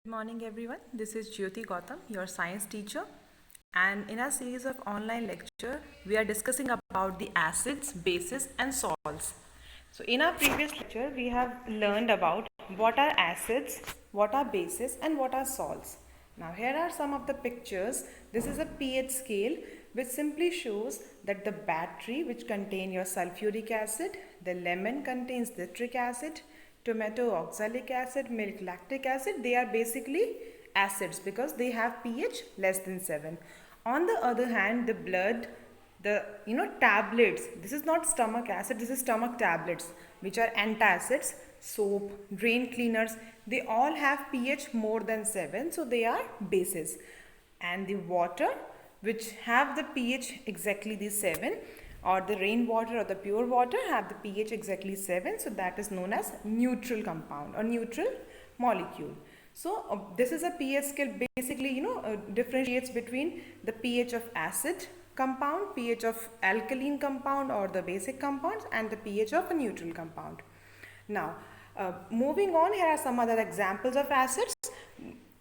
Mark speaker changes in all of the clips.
Speaker 1: Good morning, everyone. This is Jyoti Gautam, your science teacher. And in our series of online lecture, we are discussing about the acids, bases, and salts. So, in our previous lecture, we have learned about what are acids, what are bases, and what are salts. Now, here are some of the pictures. This is a pH scale which simply shows that the battery, which contain your sulfuric acid, the lemon contains citric acid, tomato oxalic acid, milk lactic acid, they are basically acids because they have pH less than 7. On the other hand, the blood, the tablets, this is not stomach acid, this is stomach tablets, which are antacids, soap, drain cleaners, they all have pH more than 7, so they are bases. And the water, which have the pH exactly the 7, or the rainwater or the pure water have the pH exactly 7, so that is known as neutral compound or neutral molecule. So this is a pH scale, basically differentiates between the pH of acid compound, pH of alkaline compound or the basic compounds, and the pH of a neutral compound. Now moving on, here are some other examples of acids.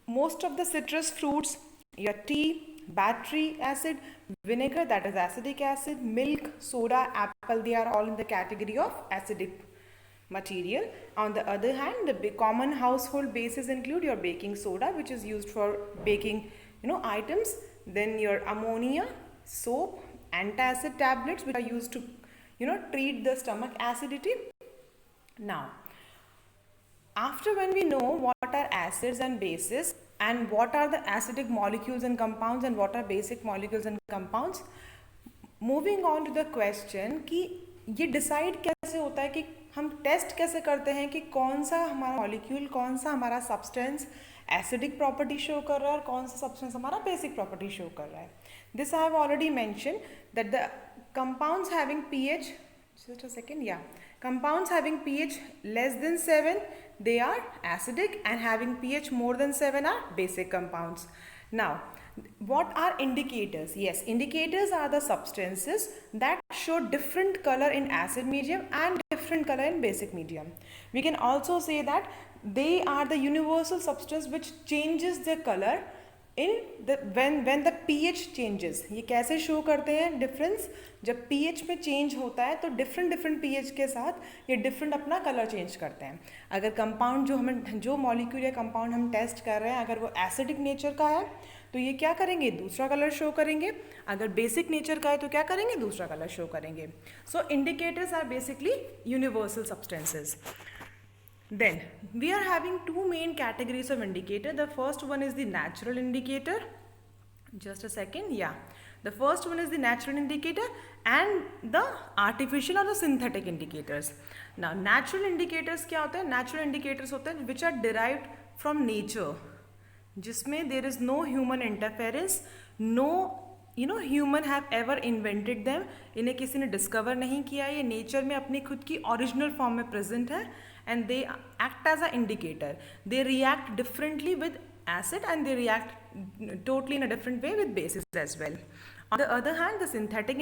Speaker 1: Most of the citrus fruits, your tea, battery acid, vinegar, that is acetic acid, milk, soda, apple, they are all in the category of acidic material. On the other hand, the common household bases include your baking soda, which is used for baking items, then your ammonia, soap, antacid tablets, which are used to treat the stomach acidity. Now, after when we know what are acids and bases and what are the acidic molecules and compounds and what are basic molecules and compounds, moving on to the question कि ये decide कैसे होता है, कि हम test कैसे करते हैं कि कौन सा हमारा मॉलिक्यूल, कौन सा हमारा सब्सटेंस एसिडिक प्रॉपर्टी शो कर रहा है और कौन सा सब्सटेंस हमारा बेसिक प्रॉपर्टी शो कर रहा है. This I have already mention that the compounds having pH, just a second, yeah, compounds having pH less than 7, they are acidic, and having pH more than 7 are basic compounds. Now, what are indicators? Yes, indicators are the substances that show different color in acid medium and different color in basic medium. We can also say that they are the universal substance which changes their color in the when the pH changes. ये कैसे show करते हैं difference? जब pH में change होता है तो different pH के साथ ये डिफरेंट अपना कलर चेंज करते हैं. अगर कंपाउंड जो मॉलिक्यूल या कंपाउंड हम टेस्ट कर रहे हैं अगर वो एसिडिक नेचर का है तो ये क्या करेंगे, दूसरा कलर शो करेंगे. अगर बेसिक नेचर का है तो क्या करेंगे, दूसरा कलर शो करेंगे. So indicators are basically universal substances. Then we are having two main categories of indicator. The first one is the natural indicator. Just a second, yeah. The first one is the natural indicator and the artificial or the synthetic indicators. Now natural indicators क्या होते हैं? Natural indicators होते हैं which are derived from nature, जिसमें there is no human interference, no human have ever invented them. इन्हें किसी ने discover नहीं किया, ये नेचर में अपनी खुद की ओरिजिनल फॉर्म में प्रेजेंट है. And they act as a indicator. They react differently with acid and they react totally in a different way with bases as well. On the other hand, the synthetic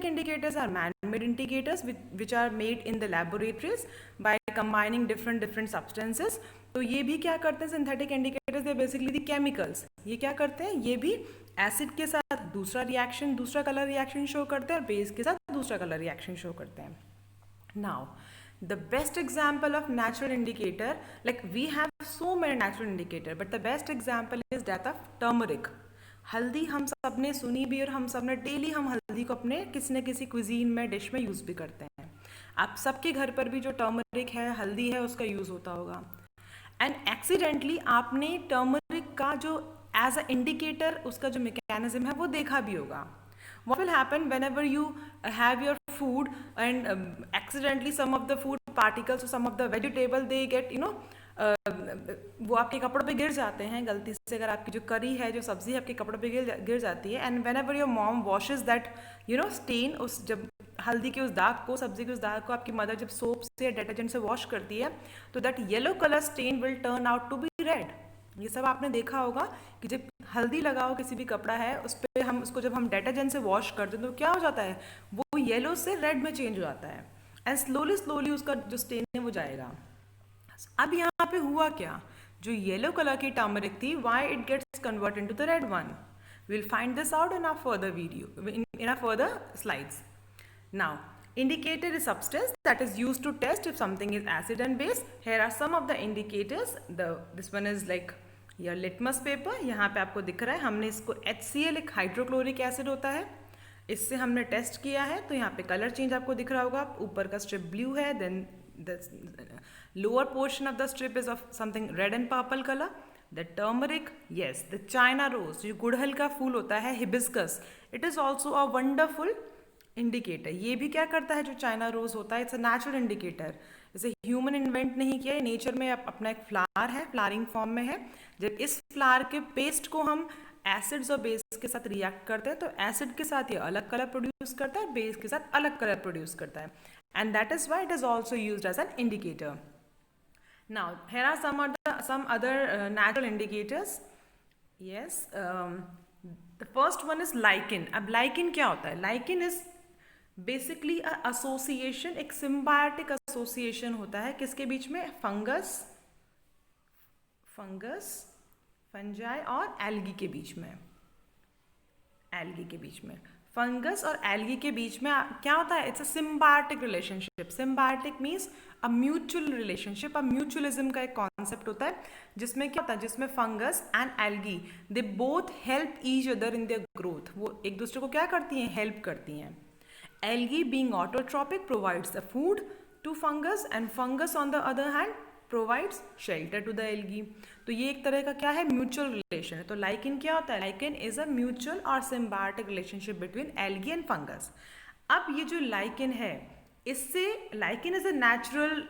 Speaker 1: indicators are man-made indicators which are made in the laboratories by combining different substances. तो ये भी क्या करते हैं synthetic indicators, they basically the chemicals. ये क्या करते हैं, ये भी एसिड के साथ दूसरा कलर रिएक्शन शो करते हैं और बेस के साथ दूसरा कलर रिएक्शन शो करते हैं. Now the best example of natural indicator, like we have so many natural indicator, but the best example is that of turmeric. हल्दी हम सब ने सुनी भी और हम सब ने डेली हम हल्दी को अपने किसी न किसी क्विजीन में डिश में यूज़ भी करते हैं. आप सबके घर पर भी जो टर्मरिक है, हल्दी है, उसका यूज़ होता होगा. एंड एक्सीडेंटली आपने टर्मरिक का जो एज अ इंडिकेटर उसका जो मैकेनिज्म है वो देखा भी होगा. What will happen whenever you have your food and accidentally some of the food particles or some of the vegetable they get वो आपके कपड़ों पे गिर जाते हैं गलती से. अगर आपकी जो करी है, जो सब्जी है, आपके कपड़ों पे गिर जाती है. And whenever your mom washes that stain, उस जब हल्दी के उस दाग को, सब्जी के उस दाग को आपकी मदर जब सोप से या डिटर्जेंट से वॉश करती है तो that yellow colour stain will turn out to be red. ये सब आपने देखा होगा कि जब हल्दी लगाओ किसी भी कपड़ा है उस पर हम उसको जब हम डिटर्जेंट से वॉश करते हैं तो क्या हो जाता है, वो येलो से रेड में चेंज हो जाता है. एंड स्लोली उसका जो स्टेन है वो जाएगा. अब यहाँ पे हुआ क्या, जो येलो कलर की टर्मरिक थी, why it gets convert into the red one. We'll find this out in our further video, in our further slides. Now, indicator is substance that is used to test if something is acid and base. Here are some of the indicators. This one is like your litmus paper. यहाँ पे आपको दिख रहा है, हमने इसको HCl, एक hydrochloric acid होता है, इससे हमने टेस्ट किया है. तो यहाँ पे कलर चेंज आपको दिख रहा होगा. ऊपर का स्ट्रिप ब्लू है, then the lower portion of the strip is of something red and purple colour. The turmeric, yes, the China rose, जो गुड़हल का फूल होता है, hibiscus, it is also a wonderful indicator. ये भी क्या करता है, जो चाइना रोज होता है, इट्स अ नेचुरल इंडिकेटर. इसे ह्यूमन इन्वेंट नहीं किया है, नेचर में अपना एक फ्लावर है, फ्लावरिंग फॉर्म में है. जब इस फ्लावर के पेस्ट को हम एसिड्स और बेस के साथ रिएक्ट करते हैं, तो एसिड के साथ ये अलग कलर प्रोड्यूस करता है, बेस के साथ अलग कलर प्रोड्यूस करता है. And that is why it is also used as an indicator. Now, here are some other natural indicators. Yes, the first one is lichen. अब lichen क्या होता है? Lichen is basically a association, एक symbiotic association होता है किसके बीच में? Fungus, fungi और एल्गी के बीच में. एल्गी के बीच में, फंगस और एल्गी के बीच में क्या होता है? It's a symbiotic relationship. Symbiotic means a mutual relationship. अब म्यूचुअलिज्म का एक कॉन्सेप्ट होता है जिसमें क्या होता है, जिसमें fungus and algae they both help each other in their growth. वो एक दूसरे को क्या करती हैं? हेल्प करती हैं. Algae being autotrophic provides the food to fungus and fungus on the other hand provides shelter to the algae. तो ये एक तरह का क्या है? म्यूचुअल रिलेशन है. तो लाइकेन क्या होता है? लाइकेन इज अ म्यूचुअल और symbiotic relationship between algae and fungus. अब ये जो लाइकेन है, इससे lichen is a natural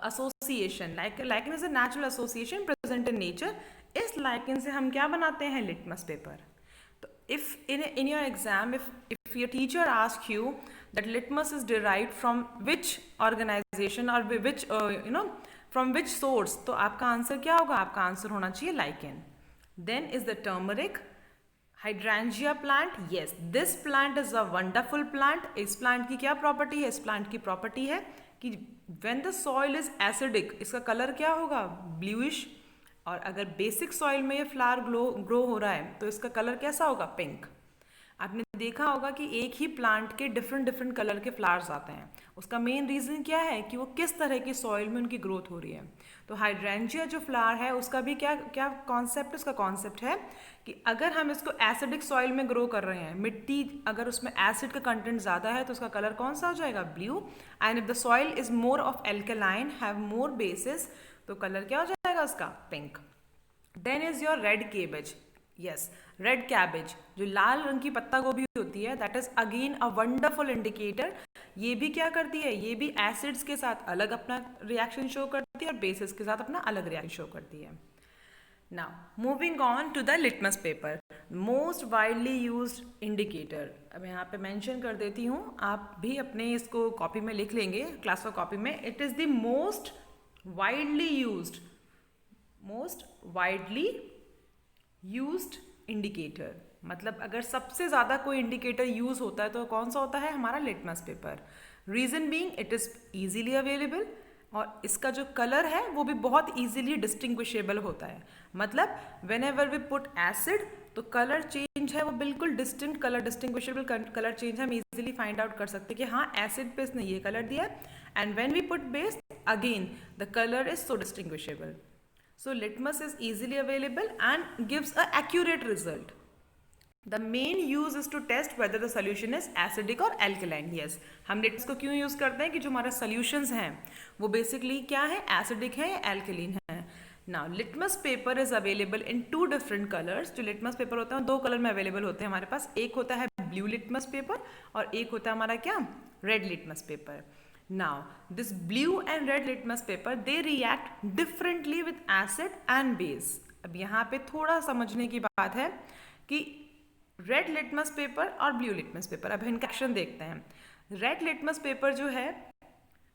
Speaker 1: association. Lichen is a natural association present in nature. इस लाइकेन से हम क्या बनाते हैं? Litmus paper. तो if in your exam if your teacher asks you that litmus is derived from which organization or which from which source, तो आपका answer क्या होगा? आपका आंसर होना चाहिए lichen. Then is the turmeric, hydrangea plant. Yes, this plant is a wonderful plant. इस plant की क्या प्रॉपर्टी है? इस plant की प्रॉपर्टी है कि when the soil is acidic, इसका कलर क्या होगा? ब्लूइश. और अगर बेसिक सॉइल में ये फ्लावर ग्रो हो रहा है तो इसका कलर कैसा होगा? पिंक. आपने देखा होगा कि एक ही प्लांट के डिफरेंट कलर के फ्लावर्स आते हैं. उसका मेन रीज़न क्या है? कि वो किस तरह की सॉइल में उनकी ग्रोथ हो रही है. तो हाइड्रेंजिया जो फ्लावर है, उसका भी क्या कॉन्सेप्ट? उसका कॉन्सेप्ट है कि अगर हम इसको एसिडिक सॉइल में ग्रो कर रहे हैं, मिट्टी अगर उसमें एसिड का कंटेंट ज़्यादा है तो उसका कलर कौन सा हो जाएगा? Blue. And if the soil is more of alkaline, have more bases, तो कलर क्या हो जाएगा उसका? Pink. Then is your red cabbage. Yes, red cabbage, जो लाल रंग की पत्ता गोभी होती है, that is again a wonderful indicator. ये भी क्या करती है? ये भी एसिड्स के साथ अलग अपना रिएक्शन शो करती है और बेसिस के साथ अपना अलग रिएक्शन शो करती है. Now moving on to the litmus paper, most widely used indicator. अब यहाँ पे मेंशन कर देती हूँ, आप भी अपने इसको कॉपी में लिख लेंगे, क्लास वर्क कॉपी में. It is the most widely used indicator. मतलब अगर सबसे ज़्यादा कोई इंडिकेटर यूज़ होता है तो कौन सा होता है? हमारा litmus paper. Reason being it is easily available, और इसका जो कलर है वो भी बहुत ईजीली डिस्टिंग्विशेबल होता है. मतलब whenever we put acid, तो कलर चेंज है वो बिल्कुल distinct colour, distinguishable colour change हम ईजिली फाइंड आउट कर सकते हैं कि हाँ, एसिड पे इसने ये कलर दिया है. And when we put base, again the colour is so distinguishable. So litmus is easily available and gives a accurate result. The main use is to test whether the solution is acidic or alkaline. Yes, हम litmus को क्यों use करते हैं? कि जो हमारे solutions हैं वो basically क्या है? acidic है या alkaline है. Now litmus paper is available in 2 different colors. जो litmus paper होता है 2 कलर में available होते हैं हमारे पास. एक होता है blue litmus paper और एक होता है हमारा क्या? red litmus paper. Now, this blue and red litmus paper, they react differently with acid and base. अब यहाँ पे थोड़ा समझने की बात है कि red litmus paper और blue litmus paper, अब इनका एक्शन देखते हैं. red litmus paper जो है,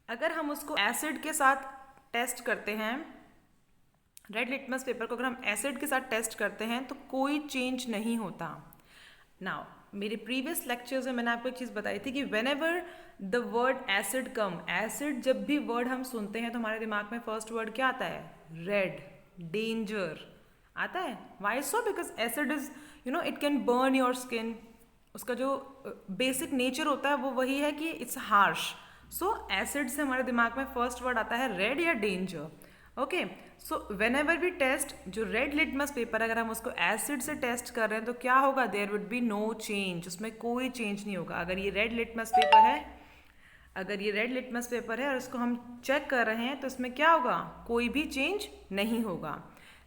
Speaker 1: अगर हम उसको acid के साथ टेस्ट करते हैं, red litmus paper को अगर हम acid के साथ टेस्ट करते हैं तो कोई चेंज नहीं होता. Now, मेरे प्रीवियस लेक्चर्स में मैंने आपको एक चीज़ बताई थी कि when ever the word acid come, acid जब भी वर्ड हम सुनते हैं तो हमारे दिमाग में फर्स्ट वर्ड क्या आता है? रेड, डेंजर आता है. Why so? Because acid is it can burn your skin. उसका जो बेसिक नेचर होता है वो वही है कि इट्स हार्श. सो एसिड से हमारे दिमाग में फर्स्ट वर्ड आता है रेड या danger. Okay, so whenever we test जो रेड लिटमस पेपर, अगर हम उसको एसिड से टेस्ट कर रहे हैं तो क्या होगा? There would be no change. उसमें कोई चेंज नहीं होगा. अगर ये रेड लिटमस पेपर है और इसको हम चेक कर रहे हैं तो इसमें क्या होगा? कोई भी चेंज नहीं होगा.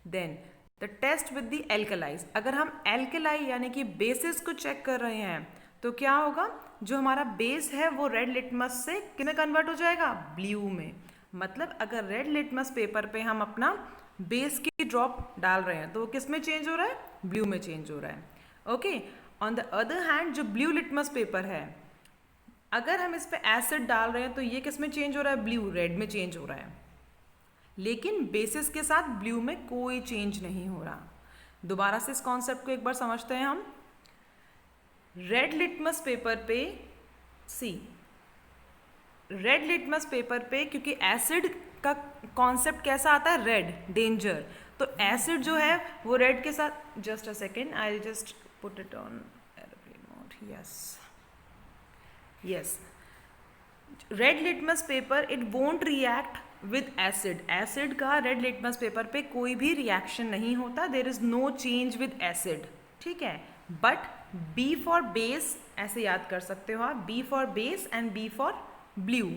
Speaker 1: Then the test with the alkalis. अगर हम एल्कलाई यानी कि बेसिस को चेक कर रहे हैं तो क्या होगा? जो हमारा बेस है वो रेड लिटमस से किसमें कन्वर्ट हो जाएगा? ब्लू में. मतलब अगर रेड लिटमस पेपर पे हम अपना बेस की ड्रॉप डाल रहे हैं तो वो किस में चेंज हो रहा है? ब्लू में चेंज हो रहा है. Okay, on the other hand जो ब्लू लिटमस पेपर है, अगर हम इस पे एसिड डाल रहे हैं तो ये किस में चेंज हो रहा है? ब्लू, रेड में चेंज हो रहा है. लेकिन बेसिस के साथ ब्लू में कोई चेंज नहीं हो रहा. दोबारा से इस कॉन्सेप्ट को एक बार समझते हैं हम. रेड लिटमस पेपर पे रेड लिटमस पेपर पे क्योंकि एसिड का कॉन्सेप्ट कैसा आता है? Red, danger. तो एसिड जो है वो रेड के साथ, just a second, I just put it on airplane mode. Yes, red litmus paper it won't react with acid. Acid का रेड लिटमस पेपर पे कोई भी रिएक्शन नहीं होता. There is no change with acid. ठीक है, बट बी फॉर बेस ऐसे याद कर सकते हो आप. B for base and B for blue.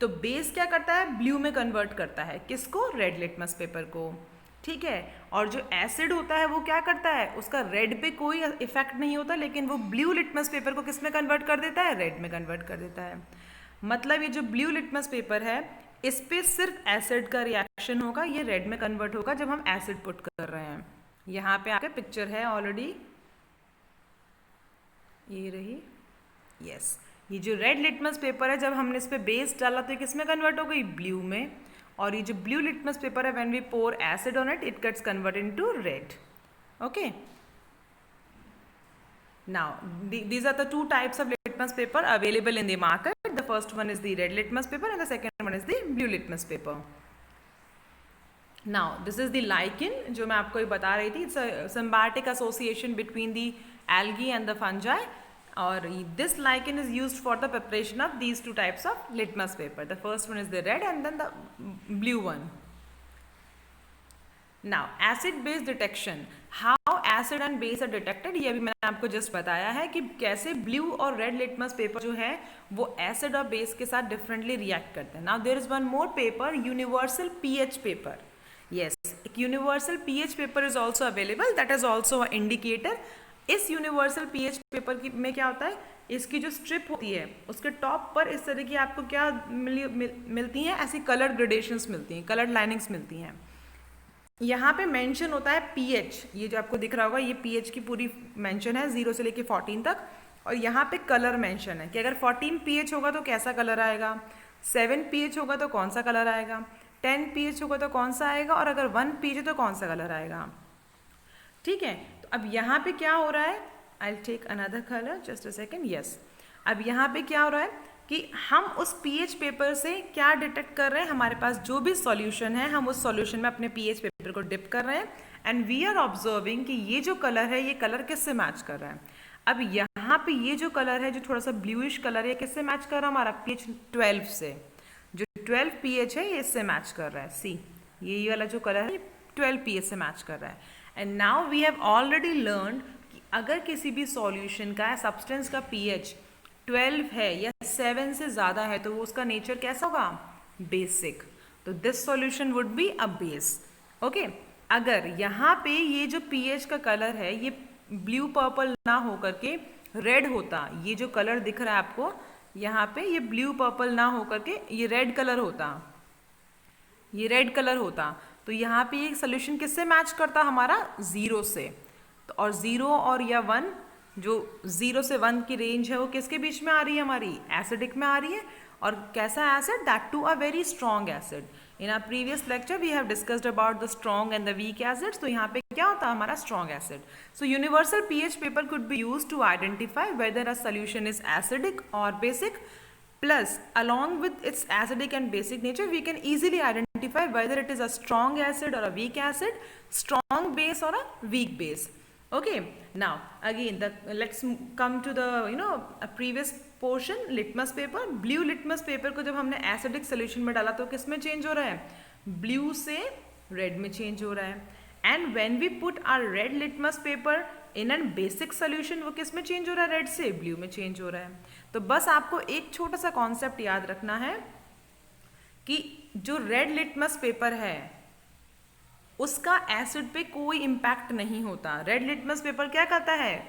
Speaker 1: तो बेस क्या करता है? ब्लू में कन्वर्ट करता है. किसको? रेड लिटमस पेपर को. ठीक है, और जो एसिड होता है वो क्या करता है? उसका रेड पे कोई इफेक्ट नहीं होता, लेकिन वो ब्लू लिटमस पेपर को किस में कन्वर्ट कर देता है? रेड में कन्वर्ट कर देता है. मतलब ये जो ब्लू लिटमस पेपर है इस पे सिर्फ एसिड का रिएक्शन होगा, ये रेड में कन्वर्ट होगा जब हम एसिड पुट कर रहे हैं. यहाँ पे आपके पिक्चर है ऑलरेडी, ये रही. यस, ये जो रेड लिटमस पेपर है जब हमने इस पे बेस डाला तो ये किस में कन्वर्ट हो गई? ब्लू में. और ये जो ब्लू लिटमस पेपर है when we pour acid on it, it gets convert into red. Okay, now these are the two types of litmus paper available in the market. The first one is the red litmus paper and the second one is the blue litmus paper. Now this is the lichen जो मैं आपको ये बता रही थी. It's a symbiotic association between the algae and the fungi. और this lichen is used for the preparation of these two types of litmus paper. The first one is the red and then the blue one. Now acid base detection. How acid and base are detected, ये भी मैंने आपको just बताया है कि कैसे blue और red litmus paper जो है वो एसिड और बेस के साथ डिफरेंटली रिएक्ट करते हैं. Now there is one more paper, universal pH paper. Yes, एक universal pH paper is also available. That is also a indicator. इस यूनिवर्सल पीएच पेपर की में क्या होता है? इसकी जो स्ट्रिप होती है उसके टॉप पर इस तरह की आपको क्या मिलती हैं? ऐसी कलर ग्रेडेशंस मिलती हैं, कलर लाइनिंग्स मिलती हैं. यहाँ पे मेंशन होता है पीएच. ये जो आपको दिख रहा होगा ये पीएच की पूरी मेंशन है 0 से लेके 14 तक. और यहाँ पे कलर मेंशन है कि अगर 14 पीएच होगा तो कैसा कलर आएगा, 7 पीएच होगा तो कौन सा कलर आएगा, 10 पीएच होगा तो कौन सा आएगा, और अगर 1 पीएच है तो कौन सा कलर आएगा. ठीक है, तो अब यहाँ पे क्या हो रहा है? I will take another colour, just a second. Yes, अब यहाँ पे क्या हो रहा है कि हम उस पीएच पेपर से क्या डिटेक्ट कर रहे हैं? हमारे पास जो भी सॉल्यूशन है हम उस सॉल्यूशन में अपने पीएच पेपर को डिप कर रहे हैं एंड वी आर ऑब्जर्विंग कि ये जो कलर है ये कलर किससे मैच कर रहा है. अब यहाँ पे ये जो कलर है जो थोड़ा सा ब्लूइश कलर है, किससे मैच कर रहा है? हमारा पीएच 12 से. जो 12 पीएच है ये इससे मैच कर रहा है. सी, ये वाला जो कलर है ये 12 पीएच से मैच कर रहा है. And now we have already learn कि अगर किसी भी सॉल्यूशन का सब्सटेंस का पीएच 12 है या 7 से ज़्यादा है तो वो उसका नेचर कैसा होगा? बेसिक. तो this solution would be a base. Okay, अगर यहाँ पे ये जो पीएच का कलर है ये ब्लू पर्पल ना हो करके रेड होता, ये जो कलर दिख रहा है आपको यहाँ पे ये ब्लू पर्पल ना हो करके ये रेड कलर होता, ये रेड कलर होता, तो यहाँ पे ये सोल्यूशन किससे मैच करता? हमारा 0 से. तो और 0 और या 1, जो 0 से 1 की रेंज है वो किसके बीच में आ रही है? हमारी एसिडिक में आ रही है. और कैसा acid? That too a very strong acid. In our previous lecture we have discussed about the strong and the weak acids. तो यहाँ पे क्या होता है? हमारा strong acid. So universal pH paper could be used to identify whether a solution is acidic और basic. Plus, along with its acidic and basic nature, we can easily identify whether it is a strong acid or a weak acid, strong base or a weak base. Okay, now again, let's come to the a previous portion, litmus paper. Blue litmus paper को जब हमने acidic solution में डाला तो किस में change हो रहा है? Blue से red में change हो रहा है. And when we put our red litmus paper in and basic solution, वो किस में चेंज हो रहा है? रेड से ब्लू में चेंज हो रहा है. तो बस आपको एक छोटा सा कॉन्सेप्ट याद रखना है कि जो रेड लिटमस पेपर है उसका एसिड पे कोई इम्पैक्ट नहीं होता. रेड लिटमस पेपर क्या करता है?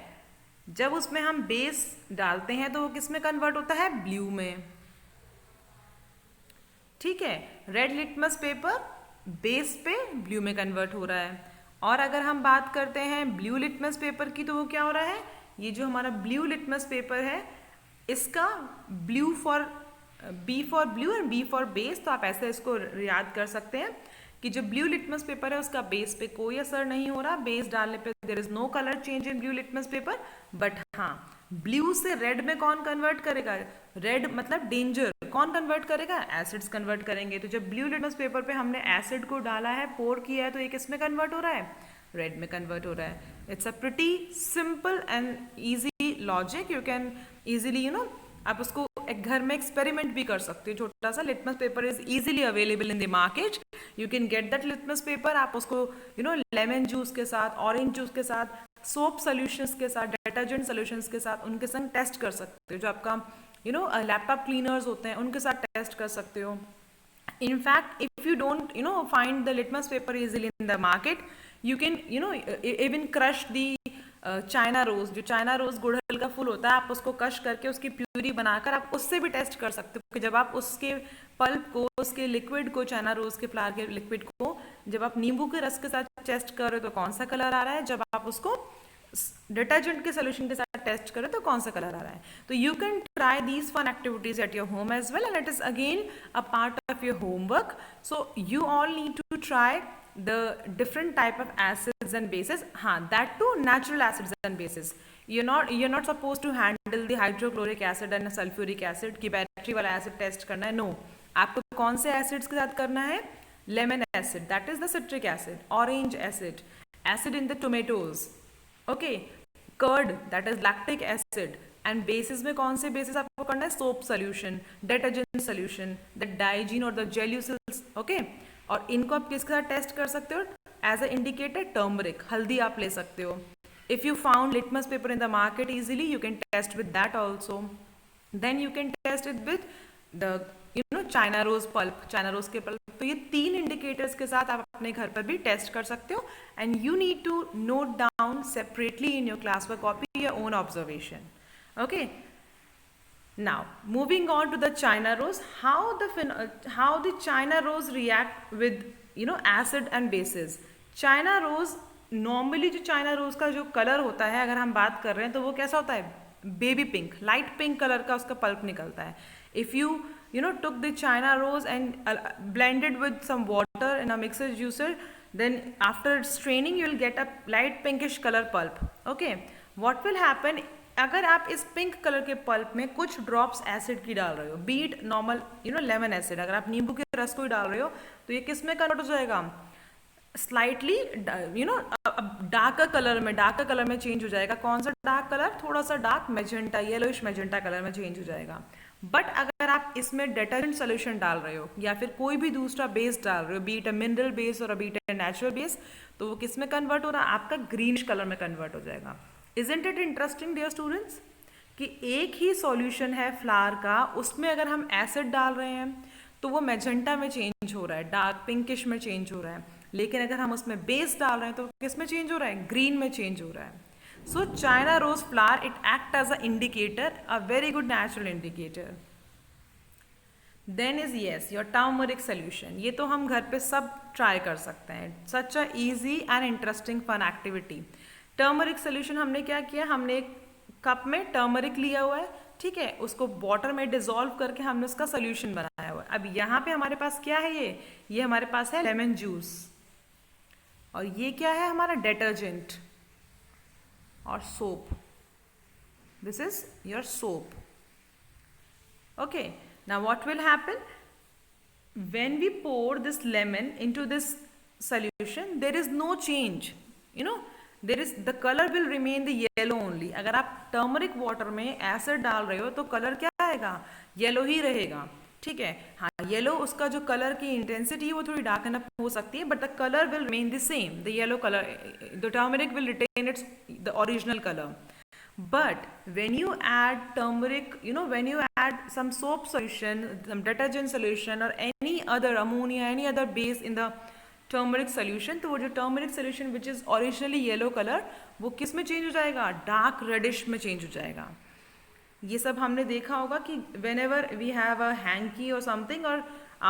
Speaker 1: जब उसमें हम बेस डालते हैं तो वो किस में कन्वर्ट होता है? ब्लू में. ठीक है, रेड लिटमस पेपर बेस पे ब्लू में कन्वर्ट हो रहा है. और अगर हम बात करते हैं ब्लू लिटमस पेपर की, तो वो क्या हो रहा है? ये जो हमारा ब्लू लिटमस पेपर है इसका blue for B for blue and B for base, तो आप ऐसे इसको याद कर सकते हैं कि जो ब्लू लिटमस पेपर है उसका बेस पे कोई असर नहीं हो रहा. बेस डालने पे there is no colour change in blue litmus paper. But हाँ, ब्लू से रेड में कौन कन्वर्ट करेगा? रेड मतलब डेंजर. कौन कन्वर्ट करेगा? एसिड्स कन्वर्ट करेंगे. तो जब ब्लू लिटमस पेपर पे हमने एसिड को डाला है, पोर किया है, तो ये किस में कन्वर्ट हो रहा है? रेड में कन्वर्ट हो रहा है. It's a pretty simple and easy logic. You can easily आप उसको एक घर में एक्सपेरिमेंट भी कर सकते हो. छोटा सा litmus paper is easily available in the market. You can get that litmus paper. आप उसको लेमन जूस के साथ, ऑरेंज जूस के साथ, सोप सोल्यूशंस के साथ, डिटर्जेंट सोल्यूशंस के साथ उनके संग टेस्ट कर सकते हो. जो आपका लैपटॉप क्लीनर्स होते हैं उनके साथ टेस्ट कर सकते हो. In fact, if you don't find the litmus paper easily in the market, you can even crush the China rose. जो चाइना रोज गुड़हल का फूल होता है, आप उसको कश करके उसकी प्यूरी बनाकर आप उससे भी टेस्ट कर सकते हो कि जब आप उसके पल्प को, उसके लिक्विड को, चाइना रोज के फ्लावर के लिक्विड को जब आप नींबू के रस के साथ टेस्ट कर रहे हो तो कौन सा कलर आ रहा है, जब आप उसको डिटर्जेंट के सोल्यूशन के साथ टेस्ट करें तो कौन सा कलर आ रहा है. तो you can try these fun activities at your home as well, and it is again a part of your homework. So you all need to try the different type of acids and bases. That too natural acids and bases. You're not supposed to handle the hydrochloric acid and sulfuric acid कि battery वाला acid test करना है. No, आपको कौन से acids के साथ करना है? Lemon acid, that is the citric acid. Orange acid, acid in the tomatoes. Okay, curd, that is lactic acid. And bases में कौन से बेसिस आपको करना है? Soap solution, detergent solution, the Digene और द जेल्यूसिल्स. ओके, और इनको आप किसके साथ टेस्ट कर सकते हो? एज अ इंडिकेटर टर्मरिक, हल्दी आप ले सकते हो. If you found litmus paper in the market easily, you can test with that also. Then you can test it with the China rose pulp, China rose के pulp. तो ये 3 indicators के साथ आप अपने घर पर भी टेस्ट कर सकते हो. And you need to note down separately in your class work copy your own observation. Okay, now moving on to the China rose, how the China rose react with acid and bases. China rose normally, जो China rose का जो colour होता है, अगर हम बात कर रहे हैं तो वो कैसा होता है? Baby pink, light pink colour का उसका पल्प निकलता है. If you took the China rose and blended with some water in a mixer juicer, then after straining you will get a light pinkish color pulp. Okay, what will happen? अगर आप इस pink colour के pulp में कुछ drops acid की डाल रहे हो, बीट नॉर्मल लेमन एसिड, अगर आप नींबू के रस को ही डाल रहे हो तो ये किस में कन्वर्ट हो जाएगा? स्लाइटली डार्कर कलर में चेंज हो जाएगा. कौन सा डार्क कलर? थोड़ा सा dark magenta, yellowish magenta colour में चेंज हो जाएगा. बट अगर आप इसमें डिटर्जेंट सोल्यूशन डाल रहे हो या फिर कोई भी दूसरा बेस डाल रहे हो, बीट अ मिनरल बेस और बीट अ नेचुरल बेस, तो वो किस में कन्वर्ट हो रहा है? आपका ग्रीनिश कलर में कन्वर्ट हो जाएगा. Isn't it interesting dear students कि एक ही सॉल्यूशन है फ्लावर का, उसमें अगर हम एसिड डाल रहे हैं तो वो मैजेंटा में चेंज हो रहा है, डार्क पिंकिश में चेंज हो रहा है. लेकिन अगर हम उसमें बेस डाल रहे हैं तो किस में चेंज हो रहा है? ग्रीन में चेंज हो रहा है. So China rose flower, it act as a indicator, a very good natural indicator. Then is yes your turmeric solution. ये तो हम घर पे सब ट्राई कर सकते हैं. Such a easy and interesting fun activity. Turmeric solution हमने क्या किया? हमने एक कप में टर्मरिक लिया हुआ है, ठीक है, उसको वाटर में डिसॉल्व करके हमने उसका सोल्यूशन बनाया हुआ है. अब यहाँ पे हमारे पास क्या है? ये हमारे पास है लेमन जूस, और ये क्या है? हमारा डिटर्जेंट और soap. This is your soap. Okay, Now what will happen? When we pour this lemon into this solution, there is no change. You know, there is the color will remain the yellow only. अगर आप turmeric water में acid डाल रहे हो तो colour क्या आएगा? Yellow ही रहेगा. ठीक है. हाँ, येलो उसका जो कलर की इंटेंसिटी है वो थोड़ी डार्कन अप हो सकती है, but the colour will remain the same. The yellow colour, the turmeric will retain its the original colour. But when you add turmeric, you know, when you add some soap solution, some detergent solution or any other ammonia, any other base in the turmeric solution, तो वो जो turmeric solution which is originally yellow color, वो किस में change हो जाएगा? Dark reddish में change हो जाएगा. ये सब हमने देखा होगा कि whenever we have a hanky or something, or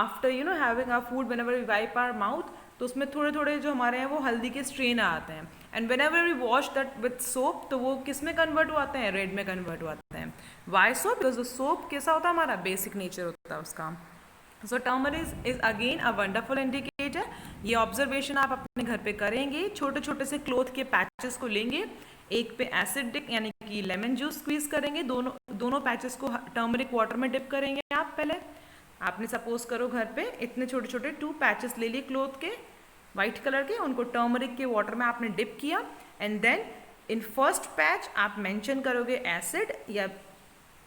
Speaker 1: after you know having our food, whenever we wipe our mouth, तो उसमें थोड़े थोड़े जो हमारे हैं वो हल्दी के स्ट्रेन आते हैं. And whenever we wash that with soap, तो वो किस में कन्वर्ट हुआते हैं? रेड में कन्वर्ट हुआते हैं. Y soap? बिकॉज सोप कैसा होता है? हमारा बेसिक नेचर होता है उसका. So turmeric is again a wonderful indicator. ये ऑब्जर्वेशन आप अपने घर पे करेंगे. छोटे छोटे से क्लोथ के पैचेस को लेंगे, एक पे एसिडिक यानी कि लेमन जूस स्क्वीज करेंगे, दोनों पैचेस को टर्मरिक वाटर में डिप करेंगे. आप पहले आपने सपोज करो घर पे इतने छोटे छोटे 2 पैचेस ले लिए क्लोथ के, वाइट कलर के, उनको टर्मरिक के वाटर में आपने डिप किया. And then in first patch आप मेंशन करोगे एसिड, या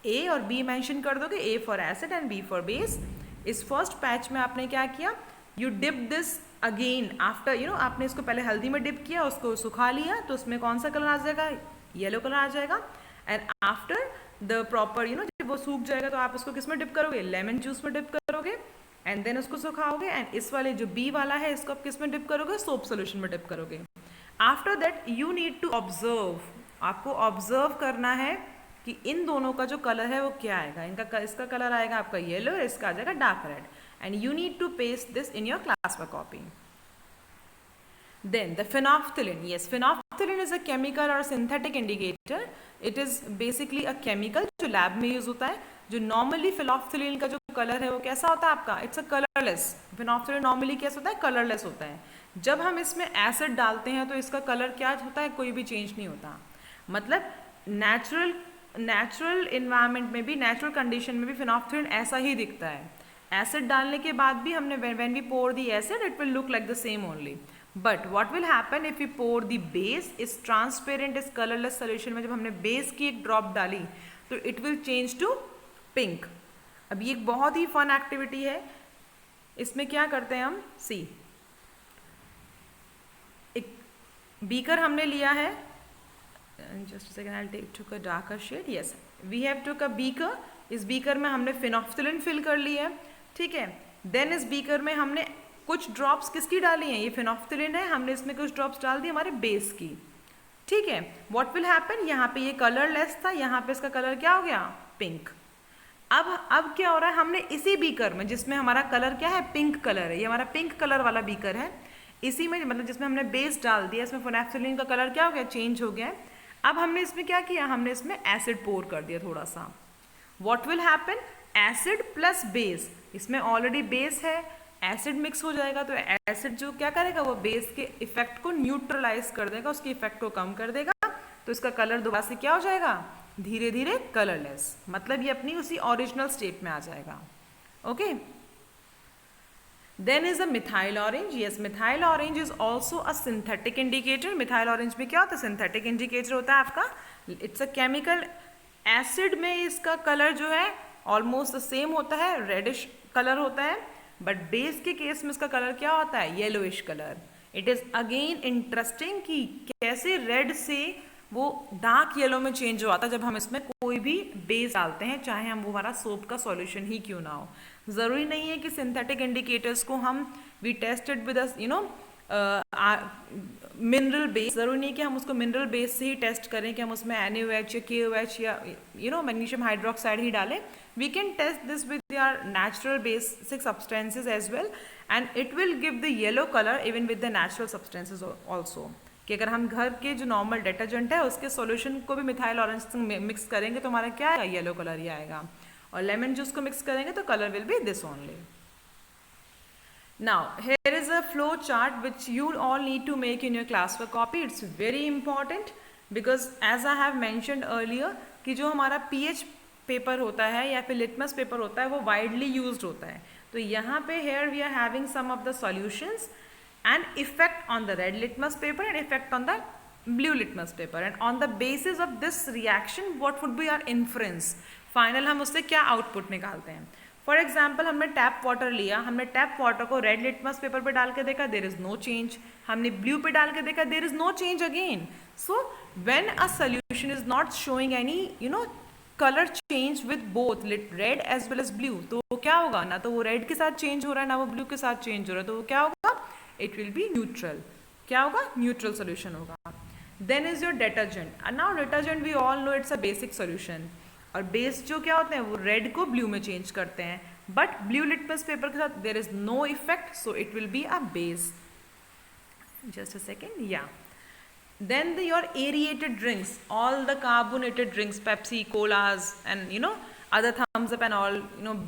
Speaker 1: ए और बी मेंशन कर दोगे, A for acid and B for base. इस फर्स्ट पैच में आपने क्या किया? You dip this again after, you know, आपने इसको पहले हल्दी में डिप किया, उसको सुखा लिया, तो उसमें कौन सा कलर आ जाएगा? येलो कलर आ जाएगा. And after the proper, you know, जब वो सूख जाएगा तो आप उसको किस में डिप करोगे? लेमन जूस में डिप करोगे. एंड देन उसको सुखाओगे. एंड इस वाले जो बी वाला है इसको आप किस में डिप करोगे? सोप सोल्यूशन में डिप करोगे. After that you need to observe, आपको ऑब्जर्व करना है कि इन दोनों का जो कलर है वो क्या आएगा. इसका कलर आएगा आपका येलो और इसका आ जाएगा dark red. And you need to paste this in your class work copy. Then the phenolphthalein. Yes, phenolphthalein is a chemical or synthetic indicator. It is basically a chemical जो lab में use होता है. जो normally phenolphthalein का जो colour है वो कैसा होता है आपका? It's a colourless. phenolphthalein normally कैसा होता है? कलरलेस होता है. जब हम इसमें एसिड डालते हैं तो इसका कलर क्या होता है? कोई भी चेंज नहीं होता. मतलब नेचुरल इन्वायरमेंट में भी, नेचुरल कंडीशन में भी phenolphthalein ऐसा ही दिखता है. एसिड डालने के बाद भी हमने when we pour the acid, it will look like the same only. But what will happen if we pour the base, is transparent, is colorless solution में जब हमने बेस की एक ड्रॉप डाली तो it will change to pink. अब ये एक बहुत ही फन एक्टिविटी है. इसमें क्या करते हैं हम? सी, एक बीकर हमने लिया है. Just second, I take to a darker shade. Yes, we have took a beaker. इस बीकर में हमने phenolphthalein फिल कर ली है. ठीक है. देन इस बीकर में हमने कुछ ड्रॉप्स किसकी डाली हैं? ये phenolphthalein है. हमने इसमें कुछ ड्रॉप्स डाल दी हमारे बेस की. ठीक है. What will happen? यहाँ पे ये कलरलेस था, यहाँ पे इसका कलर क्या हो गया? पिंक. अब क्या हो रहा है? हमने इसी बीकर में, जिसमें हमारा कलर क्या है? पिंक कलर है. ये हमारा पिंक कलर वाला बीकर है. इसी में, मतलब जिसमें हमने बेस डाल दिया, इसमें phenolphthalein का कलर क्या हो गया? चेंज हो गया है. अब हमने इसमें क्या किया? हमने इसमें एसिड पोर कर दिया थोड़ा सा. What will happen? Acid plus base. इसमें ऑलरेडी बेस है, एसिड मिक्स हो जाएगा, तो एसिड जो क्या करेगा? वो बेस के इफेक्ट को न्यूट्रलाइज कर देगा, उसके इफेक्ट को कम कर देगा. तो इसका कलर दोबारा से क्या हो जाएगा? धीरे धीरे कलरलेस. मतलब ये अपनी उसी ओरिजिनल स्टेट में आ जाएगा. Okay. Then is a methyl orange. Yes, methyl orange is also a synthetic indicator. Methyl orange में क्या होता है? सिंथेटिक इंडिकेटर होता है आपका. It's a chemical. एसिड में इसका कलर जो है ऑलमोस्ट द सेम होता है, रेडिश कलर होता है. बट बेस के केस में इसका कलर क्या होता है? Yellowish colour. It is again interesting कि कैसे रेड से वो डार्क येलो में चेंज हुआ था जब हम इसमें कोई भी बेस डालते हैं, चाहे हम वो हमारा सोप का सॉल्यूशन ही क्यों ना हो. ज़रूरी नहीं है कि सिंथेटिक इंडिकेटर्स को हम we tested with you know mineral base. ज़रूरी नहीं कि हम उसको मिनरल बेस से ही टेस्ट करें कि हम उसमें NaOH या KOH या यू नो मैग्नीशियम हाइड्रोक्साइड ही डालें. We can test this with your natural basic substances as well, and it will give the yellow color even with the natural substances also. कि अगर हम घर के जो नॉर्मल डिटर्जेंट है उसके सॉल्यूशन को भी मिथाइल ऑरेंज से मिक्स करेंगे तो हमारा क्या आएगा? येलो कलर ही आएगा. और लेमन जूस को मिक्स करेंगे तो colour will be this only. Now here is a flow chart which you all need to make in your class work copy. It's very important because as I have mentioned earlier कि जो हमारा pH paper होता है या फिर litmus paper होता है वो वाइडली यूज्ड होता है. तो यहाँ पे here we are having some of the solutions and effect on the red litmus paper and effect on the blue litmus paper, and on the basis of this reaction what would be our inference. Final हम उससे क्या output निकालते हैं. For example हमने tap water लिया, हमने tap water को red litmus paper पे डाल के देखा, देर इज नो चेंज. हमने ब्लू पे डाल के देखा, there is no change again. So when a solution is not showing any colour change with both red as well as blue, तो वो क्या होगा, ना तो वो रेड के साथ चेंज हो रहा है ना वो ब्लू के साथ चेंज हो रहा है, तो वो क्या होगा, इट विल बी न्यूट्रल. क्या होगा, न्यूट्रल सोल्यूशन होगा. Then is your detergent. And now detergent we all know it's a basic solution, और बेस जो क्या होते हैं वो रेड को ब्लू में चेंज करते हैं, बट ब्लू लिटमस पेपर के साथ there is no effect, so it will be a base. Just a second, yeah. Then your aerated drinks, all the carbonated drinks, Pepsi, colas, and other thumbs up and all,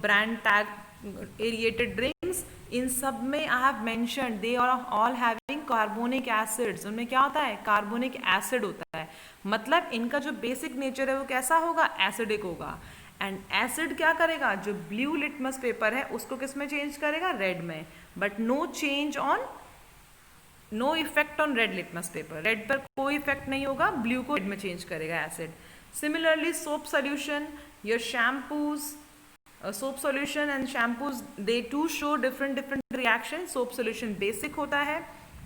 Speaker 1: brand tag aerated drinks, in सब में I have mentioned they are all having carbonic acids. उनमें क्या होता है, carbonic acid होता है. मतलब इनका जो बेसिक नेचर है वो कैसा होगा, एसिडिक होगा. एंड एसिड क्या करेगा, जो ब्लू लिटमस पेपर है उसको किस में चेंज करेगा, रेड में. But no change on, no effect on red litmus paper. Red पर कोई इफेक्ट नहीं होगा, ब्लू को रेड में चेंज करेगा acid. Similarly soap solution, your shampoos, soap solution and shampoos they to show different reaction. Soap solution basic होता है,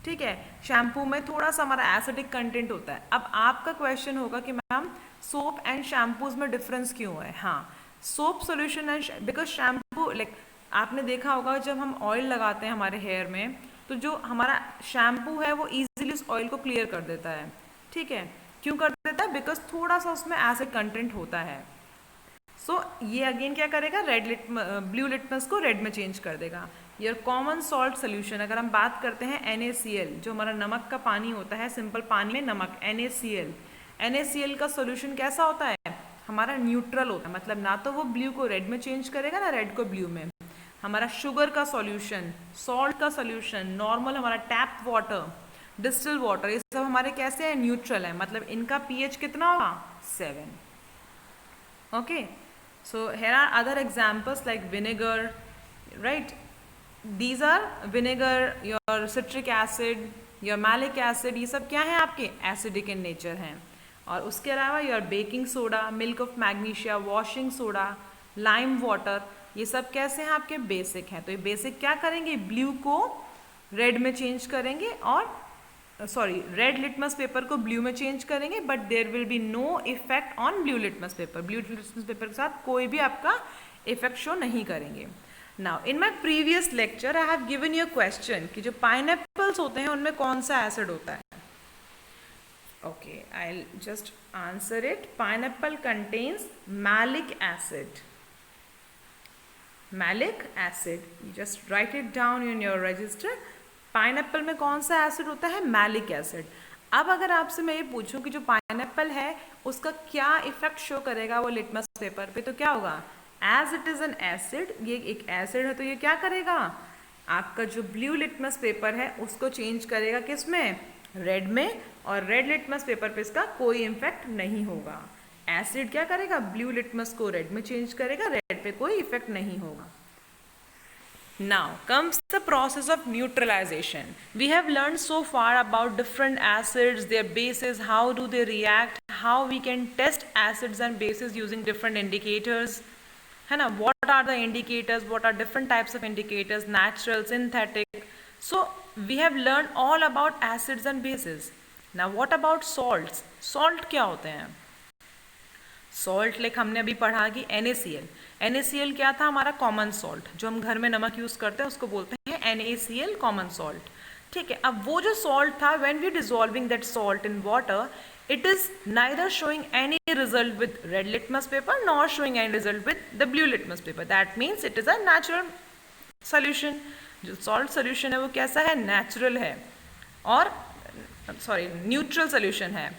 Speaker 1: ठीक है. शैम्पू में थोड़ा सा हमारा एसिडिक कंटेंट होता है. अब आपका क्वेश्चन होगा कि मैम सोप एंड शैम्पूज में डिफरेंस क्यों है. हाँ, soap solution and, because shampoo like आपने देखा होगा जब हम ऑयल लगाते हैं हमारे हेयर में, तो जो हमारा शैम्पू है वो इजीली उस ऑयल को क्लियर कर देता है, ठीक है. क्यों कर देता है, बिकॉज थोड़ा सा उसमें एसिड कंटेंट होता है. सो ये अगेन क्या करेगा, ब्लू लिटमस को रेड में चेंज कर देगा. योर कॉमन सॉल्ट सोल्यूशन, अगर हम बात करते हैं NaCl, जो हमारा नमक का पानी होता है, सिंपल पानी में नमक, NaCl का सोल्यूशन कैसा होता है, हमारा न्यूट्रल होता है. मतलब ना तो वो ब्लू को रेड में चेंज करेगा ना रेड को ब्लू में. हमारा शुगर का सॉल्यूशन, सॉल्ट का सॉल्यूशन, नॉर्मल हमारा टैप वाटर, डिस्टिल वाटर, ये सब हमारे कैसे हैं, न्यूट्रल है. मतलब इनका pH कितना होगा, 7. Okay. So here are other examples like vinegar, right? These are vinegar, your citric acid, your malic acid, ये सब क्या है आपके, एसिडिक इन नेचर हैं. और उसके अलावा your baking soda, milk of magnesia, washing soda, lime water, ये सब कैसे हैं आपके, बेसिक हैं. तो ये बेसिक क्या करेंगे, ब्लू को रेड में चेंज करेंगे, और रेड लिटमस पेपर को ब्लू में चेंज करेंगे, but there will be no effect on blue litmus paper. Blue litmus paper के साथ कोई भी आपका इफेक्ट शो नहीं करेंगे. Now in my previous lecture I have given you question कि जो पाइनएप्पल्स होते हैं उनमें कौन सा एसिड होता है. Okay, I will just answer it. Pineapple contains malic acid. Malic acid, just right it down in your register. Pineapple में कौन सा एसिड होता है, मैलिक एसिड. अब अगर आपसे मैं ये पूछूं कि जो पाइनएप्पल है उसका क्या इफेक्ट शो करेगा वो लिटमस पेपर पे, तो क्या होगा, as it is an acid, ये एक एसिड है तो ये क्या करेगा, आपका जो ब्लू लिटमस पेपर है उसको चेंज करेगा किस में, रेड में. और रेड लिटमस पेपर पे इसका कोई इफेक्ट नहीं होगा. एसिड क्या करेगा, ब्लू लिटमस को रेड में चेंज करेगा, रेड पे कोई इफेक्ट नहीं होगा. Now comes the process of neutralization. We have learned so far about different acids, their bases, how do they react, how we can test acids and bases using different indicators. है ना, what are the indicators, what are different types of indicators, natural, synthetic. So we have learned all about acids and bases. Now what about salts? Salt क्या होते हैं, salt like हमने अभी पढ़ा कि NaCl क्या था, हमारा कॉमन सॉल्ट, जो हम घर में नमक यूज़ करते हैं उसको बोलते हैं NaCl कॉमन सॉल्ट, ठीक है. अब वो जो सॉल्ट था, when we dissolving that salt in water, it is neither showing any result with red litmus paper nor showing any result with the blue litmus paper. That means it is a natural solution. जो salt solution है वो कैसा है, natural है, और neutral solution है.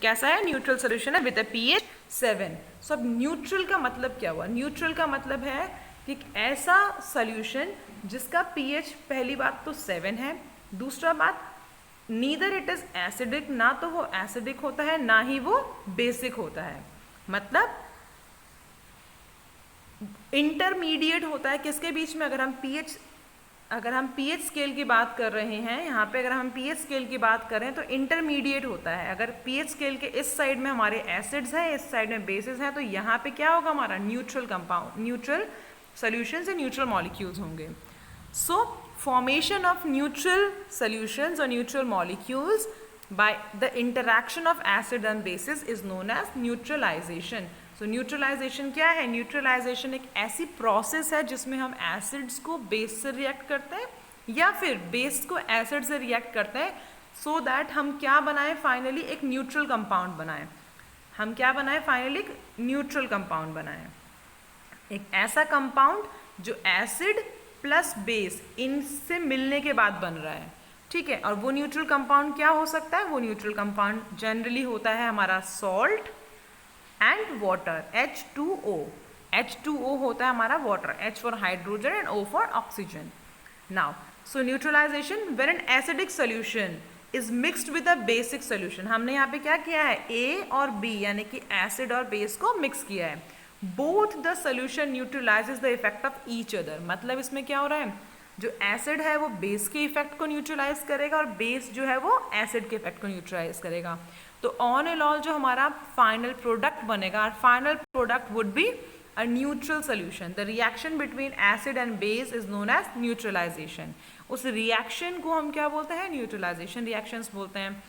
Speaker 1: कैसा है, न्यूट्रल सोल्यूशन है विद अ pH 7. सो अब न्यूट्रल का मतलब क्या हुआ, न्यूट्रल का मतलब है कि एक ऐसा सोल्यूशन जिसका pH पहली बात तो 7 है, दूसरा बात नीदर इट इज एसिडिक, ना तो वो एसिडिक होता है ना ही वो बेसिक होता है. मतलब इंटरमीडिएट होता है किसके बीच में, अगर हम पीएच स्केल की बात कर रहे हैं, यहाँ पे अगर हम पीएच स्केल की बात करें तो इंटरमीडिएट होता है। अगर पीएच स्केल के इस साइड में हमारे एसिड्स हैं, इस साइड में बेसिस हैं, तो यहाँ पे क्या होगा हमारा न्यूट्रल कंपाउंड, न्यूट्रल सॉल्यूशंस या न्यूट्रल मॉलिक्यूल्स होंगे। So formation of neutral solutions और neutral molecules by the interaction of acid and bases is known as neutralization. So neutralization क्या है? Neutralization एक ऐसी प्रोसेस है जिसमें हम एसिड्स को बेस से रिएक्ट करते हैं या फिर बेस को एसिड से रिएक्ट करते हैं सो दैट हम क्या बनाएं, फाइनली एक न्यूट्रल कंपाउंड बनाएं। हम क्या बनाएं? फाइनली एक न्यूट्रल कंपाउंड बनाएं, एक ऐसा कंपाउंड जो एसिड प्लस बेस इनसे मिलने के बाद बन रहा है, ठीक है। और वो न्यूट्रल कंपाउंड क्या हो सकता है? वो न्यूट्रल कंपाउंड जनरली होता है हमारा salt and water, H2O। H2O होता है हमारा water, H for hydrogen and O for oxygen. Now so neutralization when an acidic solution is mixed with a basic solution. हमने यहाँ पे क्या किया है? A और B यानी कि एसिड और बेस को मिक्स किया है। Both the solution न्यूट्रलाइजेज the effect of each other. मतलब इसमें क्या हो रहा है, जो एसिड है वो बेस के इफेक्ट को न्यूट्रलाइज करेगा और बेस जो है वो एसिड के इफेक्ट को न्यूट्रलाइज करेगा। तो ऑन एंड ऑल जो हमारा फाइनल प्रोडक्ट बनेगा, और final product would be a neutral solution. The reaction between acid and base is known as neutralization. उस रिएक्शन को हम क्या बोलते हैं? न्यूट्रलाइजेशन रिएक्शंस बोलते हैं।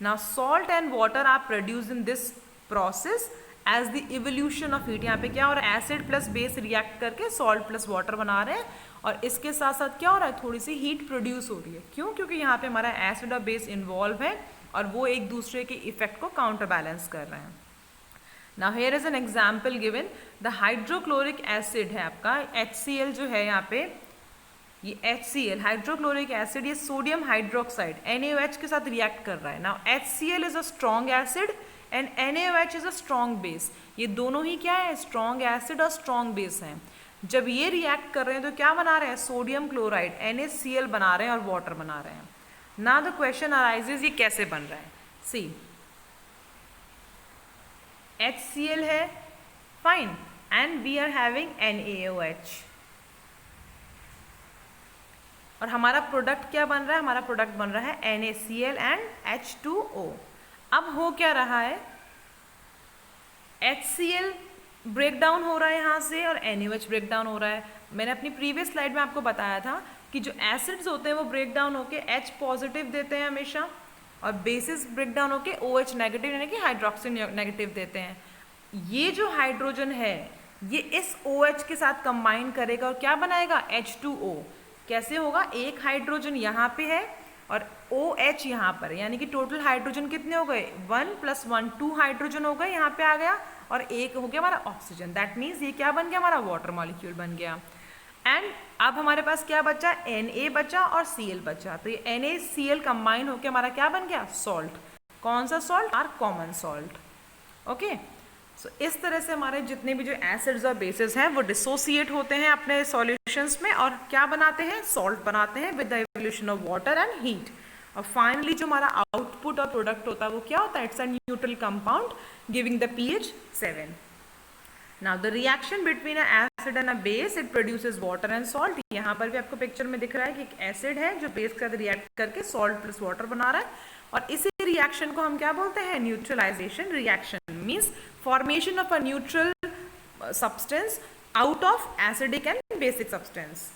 Speaker 1: Now salt and water are produce in this process as the evolution of heat. यहाँ पे क्या हो रहा है? एसिड प्लस बेस रिएक्ट करके सॉल्ट प्लस वाटर बना रहे हैं और इसके साथ साथ क्या हो रहा है? थोड़ी सी हीट प्रोड्यूस हो रही है। क्यों? क्योंकि यहाँ पे हमारा एसिड और बेस इन्वॉल्व है और वो एक दूसरे के इफेक्ट को काउंटर बैलेंस कर रहे हैं। Now here is an example given. The hydrochloric acid है आपका HCl जो है यहाँ पे, ये HCl हाइड्रोक्लोरिक एसिड, ये सोडियम हाइड्रोक्साइड NaOH के साथ रिएक्ट कर रहा है। Now HCl is a strong acid and NaOH is a strong base. ये दोनों ही क्या है? स्ट्रॉन्ग एसिड और स्ट्रॉन्ग बेस हैं। जब ये रिएक्ट कर रहे हैं तो क्या बना रहे हैं? सोडियम क्लोराइड NaCl बना रहे हैं और वाटर बना रहे हैं। नाउ द क्वेश्चन अराइजेज, ये कैसे बन रहा है? सी HCl है, fine, and we are having NaOH, और हमारा प्रोडक्ट क्या बन रहा है? हमारा प्रोडक्ट बन रहा है NaCl एंड H2O। अब हो क्या रहा है? HCl ब्रेक डाउन हो रहा है यहाँ से और NaOH ब्रेक डाउन हो रहा है। मैंने अपनी प्रीवियस स्लाइड में आपको बताया था कि जो एसिड्स होते हैं वो ब्रेक डाउन होके H पॉजिटिव देते हैं हमेशा, और बेसिस ब्रेक डाउन होके OH नेगेटिव यानी कि हाइड्रोक्सी नेगेटिव देते हैं। ये जो हाइड्रोजन है ये इस OH के साथ कंबाइन करेगा और क्या बनाएगा? H2O। कैसे होगा? एक हाइड्रोजन यहाँ पे है और OH यहाँ पर है, यानी कि टोटल हाइड्रोजन कितने हो गए? 1 + 1 2 हाइड्रोजन हो गए, यहाँ पे आ गया, और एक हो गया हमारा ऑक्सीजन। दैट मीन्स ये क्या बन गया? हमारा वाटर मॉलिक्यूल बन गया। एंड अब हमारे पास क्या बचा? Na बचा और Cl बचा। तो ये NaCl कंबाइन होकर हमारा क्या बन गया? सॉल्ट। कौन सा salt? Are common salt. Okay, so इस तरह से हमारे जितने भी जो एसिड्स और बेसिस हैं वो डिसोसिएट होते हैं अपने सॉल्यूशंस में और क्या बनाते हैं? सॉल्ट बनाते हैं with the evolution of water and heat. और फाइनली जो हमारा आउटपुट और प्रोडक्ट होता है वो क्या होता है? It's a neutral compound giving the pH 7. Now the reaction between an acid and a base, it produces water and salt. यहाँ पर भी आपको पिक्चर में दिख रहा है कि एक एसिड है जो बेस का रिएक्ट करके सॉल्ट प्लस वाटर बना रहा है, और इसी रिएक्शन को हम क्या बोलते हैं? Neutralization reaction. Means formation of a neutral substance out of acidic and basic substance.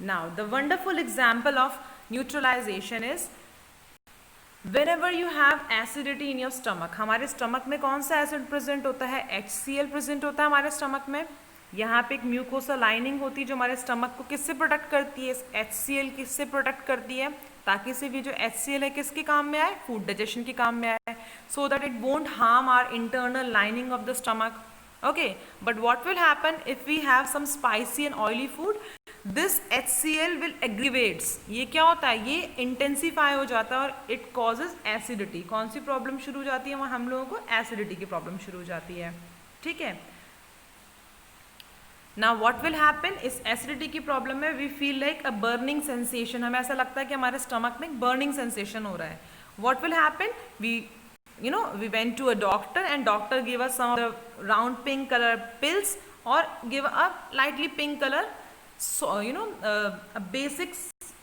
Speaker 1: Now the wonderful example of neutralization is whenever you have acidity in your stomach. हमारे स्टमक में कौन सा एसिड प्रेजेंट होता है? HCl present होता है हमारे stomach में। यहाँ पे एक म्यूकोसा लाइनिंग होती है जो हमारे स्टमक को किससे प्रोटेक्ट करती है? HCl किससे प्रोटेक्ट करती है? ताकि सिर्फ ये जो HCl है किसके काम में आए? फूड डाइजेशन के काम में आए, so that it won't harm our internal lining of the stomach. Okay, but what will happen if we have some spicy and oily food? This HCl will aggravates. ये क्या होता है? ये इंटेंसीफाई हो जाता है और इट कॉजेज एसिडिटी। कौन सी प्रॉब्लम शुरू हो जाती है? वहाँ हम लोगों को एसिडिटी की प्रॉब्लम शुरू हो जाती है। ठीक है, Now what will happen? इस एसिडिटी की प्रॉब्लम में we feel like a burning sensation. हमें ऐसा लगता है कि हमारे स्टमक में बर्निंग सेंसेशन हो रहा है। What will happen? We went to a doctor and doctor gave us some of the round pink color pills और give a lightly pink colour, a basic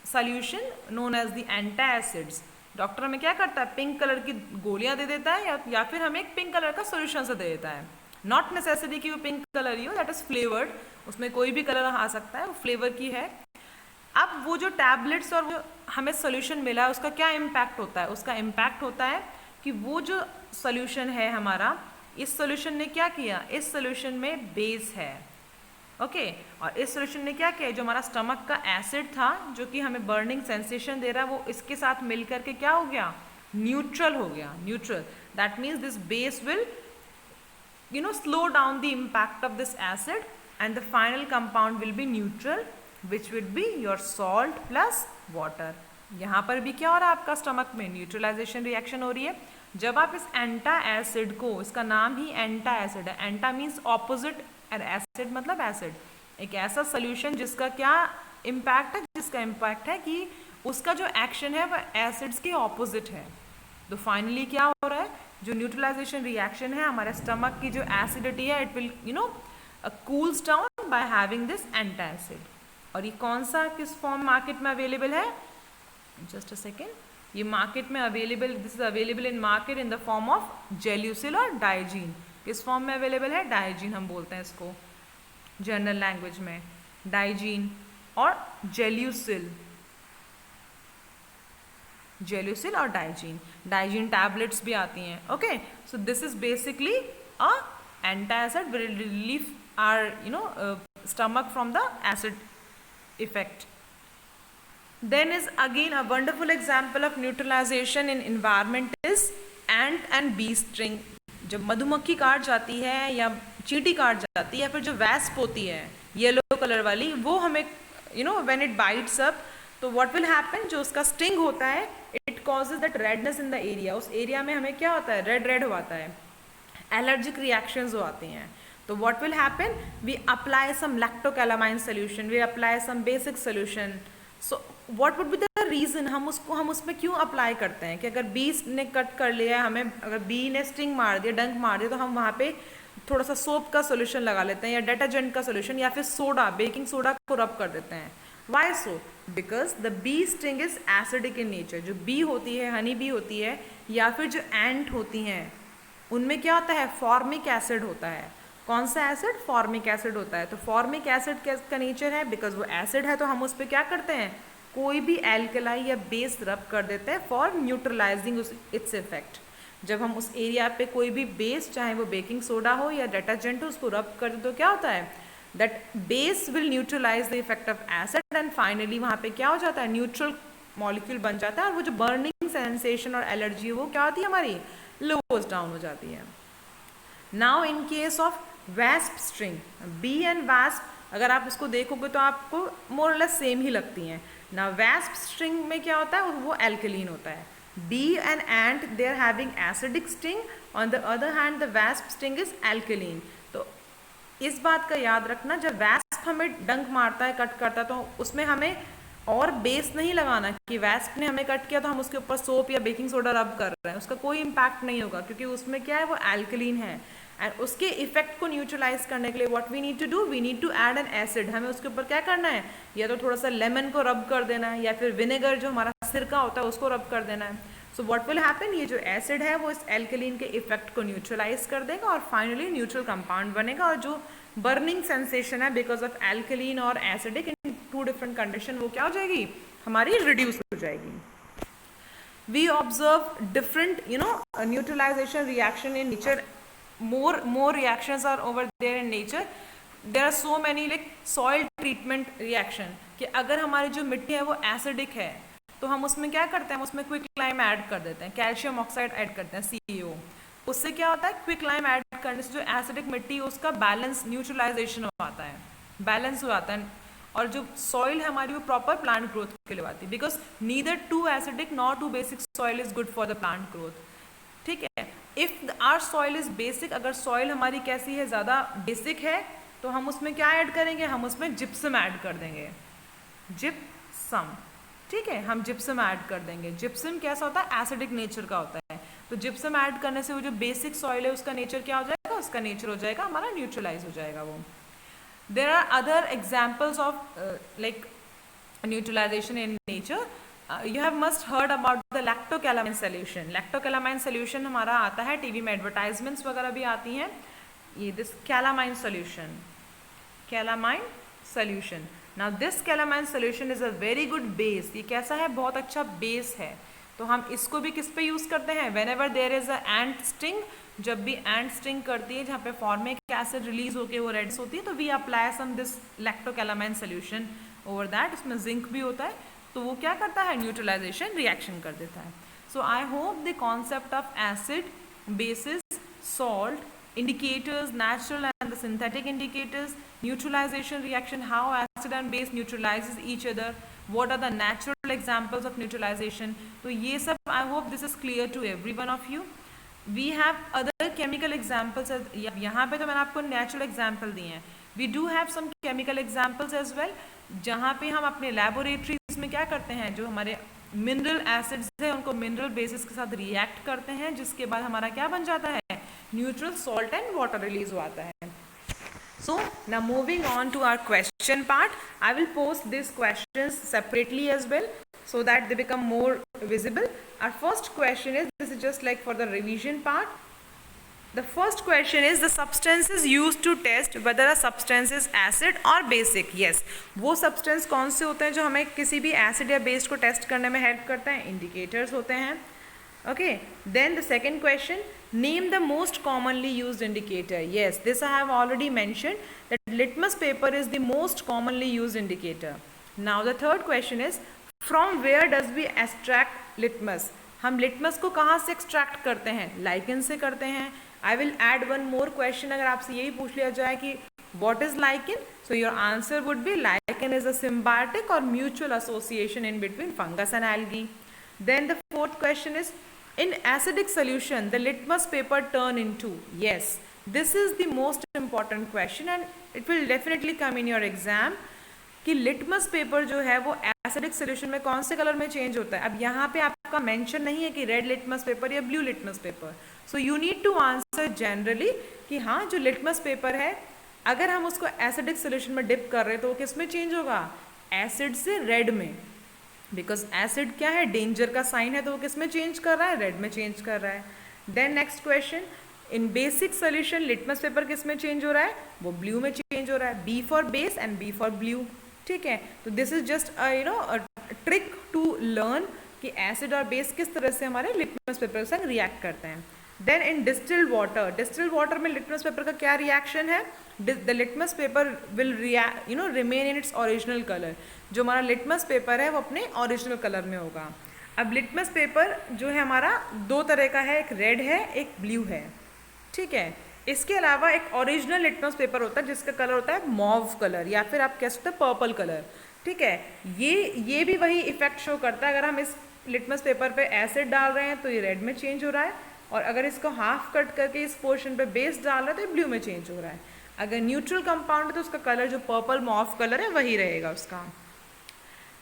Speaker 1: solution known as the antacids. Doctor हमें क्या करता है, pink colour की गोलियां दे देता है या फिर हमें एक पिंक कलर का सोल्यूशन से दे देता है. नॉट नेसेसरी कि वो पिंक कलर ही हो, दैट इज फ्लेवर्ड, उसमें कोई भी कलर आ सकता है, वो फ्लेवर की है. अब वो जो टैबलेट्स और वो हमें सोल्यूशन मिला है उसका क्या इम्पैक्ट होता है, उसका इम्पैक्ट होता है कि वो जो सोल्यूशन है हमारा, इस सोल्यूशन ने क्या किया, इस सोल्यूशन में बेस है. ओके और इस सोल्यूशन ने क्या किया, जो हमारा स्टमक का एसिड था जो कि हमें बर्निंग सेंसेशन दे रहा है, वो इसके साथ मिलकर के क्या हो गया, न्यूट्रल हो गया. Neutral, that means this base will slow down the impact of this acid and the final compound will be neutral, which would be your salt plus water. यहाँ पर भी क्या हो रहा है, आपका स्टमक में न्यूट्रलाइजेशन रिएक्शन हो रही है. जब आप इस एंटा एसिड को, इसका नाम ही एंटा एसिड है, एंटा मीन्स ऑपोजिट, एसिड मतलब एसिड, एक ऐसा सोल्यूशन जिसका क्या इम्पैक्ट है, जिसका इम्पैक्ट है कि उसका जो एक्शन है वह एसिड्स के ऑपोजिट है. तो फाइनली क्या हो रहा है, जो न्यूट्रलाइजेशन रिएक्शन है, हमारे स्टमक की जो एसिडिटी है, it will cools down by having this antacid. और ये कौन सा किस फॉर्म मार्केट में अवेलेबल है, जस्ट अ सेकेंड, ये मार्केट में available, this is available in market in the form of Gelusil और डाइजीन. किस फॉर्म में अवेलेबल है, डाइजीन हम बोलते हैं इसको जनरल लैंग्वेज में, डाइजीन और जेल्यूसिल, जेल्यूसिल और डाइजीन. डाइजीन टैबलेट्स भी आती हैं. Okay, so this is basically a antacid will relieve our stomach from the acid effect. Then is again a wonderful example of neutralization in environment is ant and bee sting. जब मधुमक्खी काट जाती है या चींटी काट जाती है या फिर जो वैस्प होती है येलो कलर वाली, वो हमें व्हेन इट बाइट्स अप, तो व्हाट विल हैपन, जो उसका स्टिंग होता है, it causes that redness in the area. उस एरिया में हमें क्या होता है, रेड रेड हो आता है, एलर्जिक रिएक्शंस हो आती हैं. तो what will happen, we apply some Lacto Calamine solution, we apply some basic solution. So what would be the reason, हम उसमें क्यों अप्लाई करते हैं कि अगर बी ने कट कर लिया है, हमें अगर बी ने स्टिंग मार दिया, डंक मार दिया, तो हम वहाँ पे थोड़ा सा सोप का सोल्यूशन लगा लेते हैं या डिटर्जेंट का सोल्यूशन या फिर सोडा, बेकिंग सोडा को रब कर देते हैं. Why so, because the bee sting is acidic in nature. जो बी होती है, हनी बी होती है या फिर जो एंट होती हैं, उनमें क्या होता है, फॉर्मिक एसिड होता है. कौन सा एसिड, फॉर्मिक एसिड होता है. तो फॉर्मिक एसिड का नेचर है, बिकॉज वो एसिड है, तो हम उस पर क्या करते हैं, कोई भी एल्कलाई या बेस रब कर देते हैं फॉर न्यूट्रलाइजिंग इट्स इफेक्ट. जब हम उस एरिया पे कोई भी बेस, चाहे वो बेकिंग सोडा हो या डिटर्जेंट हो, उसको रब कर दे, तो क्या होता है, that base will neutralize the effect of acid and finally वहाँ पे क्या हो जाता है, न्यूट्रल मॉलिक्यूल बन जाता है और वो जो बर्निंग सेंसेशन और एलर्जी वो क्या होती है, हमारी लोज डाउन हो जाती है. Now in case of wasp string, bee and wasp अगर आप इसको देखोगे तो आपको मोर और लेस सेम ही लगती हैं. ना वैस्प स्ट्रिंग में क्या होता है, वो एल्कलीन होता है. Bee and ant they are having acidic sting, on the other hand the wasp sting is alkaline. तो इस बात का याद रखना, जब वैस्प हमें डंक मारता है, कट करता है, तो उसमें हमें और बेस नहीं लगाना कि वैस्प ने हमें कट किया तो हम उसके ऊपर सोप या बेकिंग सोडा रब कर रहे हैं, उसका कोई इम्पैक्ट नहीं होगा क्योंकि उसमें क्या है, वो एल्कलीन है. एंड उसके इफेक्ट को न्यूट्रलाइज करने के लिए what we need to do, we need to add an acid. हमें उसके ऊपर क्या करना है, या तो थोड़ा सा लेमन को रब कर देना है या फिर विनेगर जो हमारा सिरका होता है उसको रब कर देना है. सो व्हाट विल हैपन, ये जो एसिड है वो इस एल्कलीन के इफेक्ट को न्यूट्रलाइज कर देगा और फाइनली न्यूट्रल कंपाउंड बनेगा. और जो बर्निंग सेंसेशन है बिकॉज ऑफ एल्कलीन और acidic in two different condition, वो क्या हो जाएगी, हमारी रिड्यूस हो जाएगी. We observe different neutralization reaction in nature. more reactions are over there in nature. There are so many like soil treatment reaction कि अगर हमारी जो मिट्टी है वो एसिडिक है तो हम उसमें क्या करते हैं, उसमें क्विक लाइम ऐड कर देते हैं, कैल्शियम ऑक्साइड ऐड करते हैं, CO. उससे क्या होता है, क्विक लाइम ऐड करने से जो एसिडिक मिट्टी है उसका बैलेंस, न्यूट्रलाइजेशन आता है, बैलेंस हो जाता है. और जो सॉइल है हमारी वो प्रॉपर प्लांट ग्रोथ के लिए आती है, because neither too acidic not too basic soil is good for the plant growth. ठीक है, if our soil is basic, अगर सॉइल हमारी कैसी है, ज़्यादा बेसिक है, तो हम उसमें क्या ऐड करेंगे, हम उसमें जिप्सम ऐड कर देंगे, जिप्सम. ठीक है, हम जिप्सम ऐड कर देंगे. जिप्सम कैसा होता है, एसिडिक नेचर का होता है. तो जिप्सम ऐड करने से वो जो बेसिक सॉइल है उसका नेचर क्या हो जाएगा, उसका नेचर हो जाएगा हमारा न्यूट्रलाइज हो जाएगा वो. There are other examples of like neutralization in nature. You have must heard about the lactocalamine solution. Lactocalamine solution हमारा आता है टीवी में, एडवर्टाइजमेंट्स वगैरह भी आती हैं. ये this calamine solution, calamine solution. Now this calamine solution is a very good base. ये कैसा है? बहुत अच्छा बेस है. तो हम इसको भी किस पे यूज़ करते हैं? whenever there is a ant sting, जब भी एंट स्टिंग करती है, जहाँ पे फॉर्मिक एसिड रिलीज होके वो रेड्स होती है, तो we apply some this Lacto Calamine solution over that. इसमें जिंक भी होता है, तो वो क्या करता है? न्यूट्रलाइजेशन रिएक्शन कर देता है. So I hope the concept of acid, bases, salt, indicators, natural and the synthetic indicators, neutralization reaction, how acid and base neutralizes each other, what are the natural examples of neutralization. तो ये सब I hope this is clear to every one of you. We have other chemical examples. यहाँ पे तो मैंने आपको natural example दिए हैं. We do have some chemical examples as well, जहाँ पे हम अपने laboratories में क्या करते हैं, जो हमारे मिनरल एसिड्स है उनको मिनरल बेसिस के साथ रिएक्ट करते हैं, जिसके बाद हमारा क्या बन जाता है? Neutral salt and water release होता है. So now moving on to our question part. I will post this questions separately as well so that they become more visible. Our first question is, this is just like for the revision part. The first question is the substances used to test whether a substance is acid or basic. Yes, वो substance कौन से होते हैं जो हमें किसी भी acid या base को test करने में help करते हैं? Indicators होते हैं. Okay, then the second question, name the most commonly used indicator. Yes, this I have already mentioned that litmus paper is the most commonly used indicator. Now the third question is, from where does we extract litmus? हम litmus को कहाँ से extract करते हैं? lichen से करते हैं. I will add one more question. अगर आपसे यही पूछ लिया जाए कि what is lichen? So your answer would be lichen is a symbiotic or mutual association in between fungus and algae. Then the fourth question is, in acidic solution the litmus paper turn into. Yes, this is the most important question and it will definitely come in your exam कि litmus paper जो है वो acidic solution में कौन से colour में change होता है. अब यहाँ पे आपका मेंशन नहीं है कि रेड लिटमस पेपर या blue litmus paper. So you need to answer generally कि हाँ, जो लिटमस पेपर है अगर हम उसको एसिडिक सोल्यूशन में डिप कर रहे हैं तो वो किस में चेंज होगा? एसिड से रेड में. बिकॉज एसिड क्या है? डेंजर का साइन है, तो वो किस में चेंज कर रहा है? रेड में चेंज कर रहा है. देन नेक्स्ट क्वेश्चन, इन बेसिक सोल्यूशन लिटमस पेपर किस में चेंज हो रहा है? वो ब्लू में चेंज हो रहा है. B for base and B for blue. ठीक है, तो this is just trick to learn कि एसिड और बेस किस तरह से हमारे लिटमस पेपर के साथ रिएक्ट करते हैं. देन इन डिस्टिल्ड वाटर में लिटमस पेपर का क्या रिएक्शन है? The litmus paper will remain in its original colour. जो हमारा लिटमस पेपर है वो अपने ओरिजिनल कलर में होगा. अब लिटमस पेपर जो है हमारा दो तरह का है, एक रेड है एक ब्लू है. ठीक है, इसके अलावा एक ओरिजिनल लिटमस पेपर होता है जिसका कलर होता है मॉव कलर या फिर आप कह सकते हैं पर्पल कलर. ठीक है, ये भी वही इफेक्ट शो करता है. अगर हम इस लिटमस पेपर पे एसिड डाल रहे हैं तो ये रेड में चेंज हो रहा है, और अगर इसको हाफ कट करके इस पोर्शन पे बेस डाल रहे हैं तो ये ब्लू में चेंज हो रहा है. अगर न्यूट्रल कंपाउंड है तो उसका कलर जो पर्पल मॉव कलर है वही रहेगा उसका.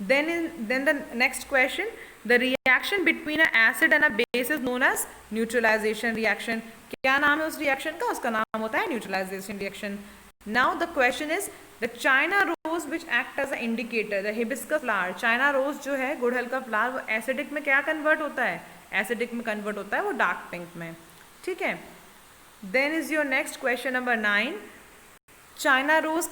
Speaker 1: Then the next question, the reaction between an acid and a base is known as neutralization reaction. क्या नाम है उस रिएक्शन का? उसका नाम होता है neutralization reaction. Now the question is, the China rose which act as a indicator, the hibiscus flower. China rose जो है, गुड़हल का फ्लावर, वो एसिडिक में क्या कन्वर्ट होता है? एसिडिक में कन्वर्ट होता है वो डार्क पिंक में. ठीक है, then is your next question number 9. China rose